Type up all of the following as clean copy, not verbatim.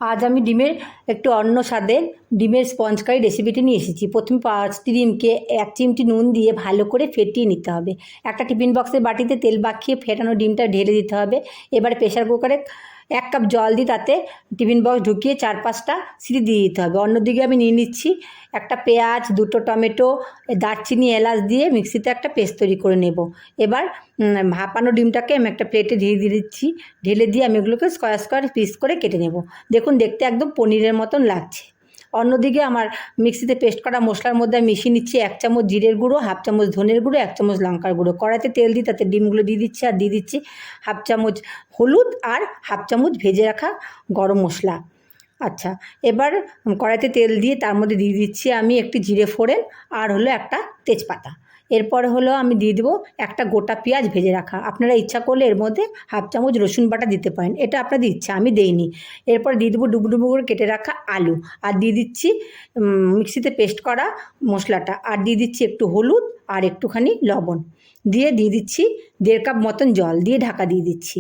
আজ আমি ডিমের একটু অন্য স্বাদের ডিমের স্পঞ্জ কারি রেসিপিটি নিয়ে এসেছি। প্রথমে 5টি ডিমকে 1 চিমটি নুন দিয়ে ভালো করে ফেটিয়ে নিতে হবে। একটা টিফিন বক্সের বাটিতে তেল মাখিয়ে ফেটানো ডিমটা ঢেলে দিতে হবে। এবার প্রেসার কুকারে 1 কাপ জল দিয়ে তাতে টিফিন বক্স ঢুকিয়ে 4-5টা সিটি দিয়ে দিতে হবে। অন্যদিকে আমি নিয়ে নিচ্ছি একটা পেঁয়াজ, 2টো টমেটো, দারচিনি, এলাচ দিয়ে মিক্সিতে একটা পেস্ট তৈরি করে নেব। এবার ভাপানো ডিমটাকে আমি একটা প্লেটে দিয়ে দিচ্ছি। ঢেলে দিয়ে আমি এগুলোকে স্কোয়ার স্কোয়ার পিস করে কেটে নেব। দেখুন দেখতে একদম পনিরের মতন লাগছে। অন্যদিকে আমার মিক্সিতে পেস্ট করা মশলার মধ্যে আমি মিশিয়ে নিচ্ছি 1 চামচ জিরের গুঁড়ো, 1/2 চামচ ধনের গুঁড়ো, 1 চামচ লঙ্কার গুঁড়ো। কড়াইতে তেল দিয়ে তাতে ডিমগুলো দিয়ে দিচ্ছি আর দিয়ে দিচ্ছি 1/2 চামচ হলুদ আর 1/2 চামচ ভেজে রাখা গরম মশলা। আচ্ছা, এবার কড়াইতে তেল দিয়ে তার মধ্যে দিয়ে দিচ্ছি আমি একটি জিরে ফোড়ন আর হলো একটা তেজপাতা। এরপরে হলো আমি দিয়ে দেবো একটা গোটা পেঁয়াজ ভেজে রাখা। আপনারা ইচ্ছা করলে এর মধ্যে 1/2 চামচ রসুন বাটা দিতে পারেন, এটা আপনাদের ইচ্ছা, আমি দেইনি। এরপর দিয়ে দেবো ডুবো ডুবো করে কেটে রাখা আলু আর দিয়ে দিচ্ছি মিক্সিতে পেস্ট করা মশলাটা আর দিয়ে দিচ্ছি একটু হলুদ আর একটুখানি লবণ দিয়ে দিচ্ছি 1.5 কাপ মতন জল দিয়ে ঢাকা দিয়ে দিচ্ছি।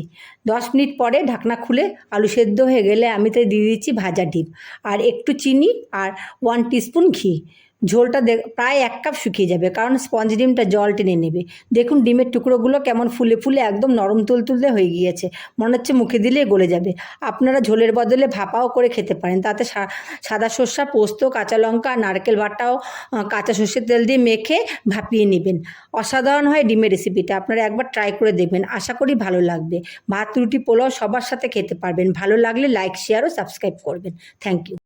10 মিনিট পরে ঢাকনা খুলে আলু সেদ্ধ হয়ে গেলে আমি তাই দিয়ে দিচ্ছি ভাজা ডিম আর একটু চিনি আর 1 টিস্পুন ঘি। ঝোলটা প্রায় 1 কাপ শুকিয়ে যাবে, কারণ স্পঞ্জ ডিমটা জল টেনে নেবে। দেখুন ডিমের টুকরোগুলো কেমন ফুলে ফুলে একদম নরম তুলতুলে হয়ে গিয়েছে, মনে হচ্ছে মুখে দিলে গলে যাবে। আপনারা ঝোলের বদলে ভাপাও করে খেতে পারেন, তাতে সাদা সর্ষা, পোস্ত, কাঁচা লঙ্কা, নারকেল বাটাও কাঁচা সর্ষের তেল দিয়ে মেখে ভাপিয়ে নেবেন। অসাধারণ হয় ডিমের রেসিপিটা, আপনারা একবার ট্রাই করে দেখবেন, আশা করি ভালো লাগবে। ভাত, রুটি, পোলাও সবার সাথে খেতে পারবেন। ভালো লাগলে লাইক, শেয়ার ও সাবস্ক্রাইব করবেন। Thank you.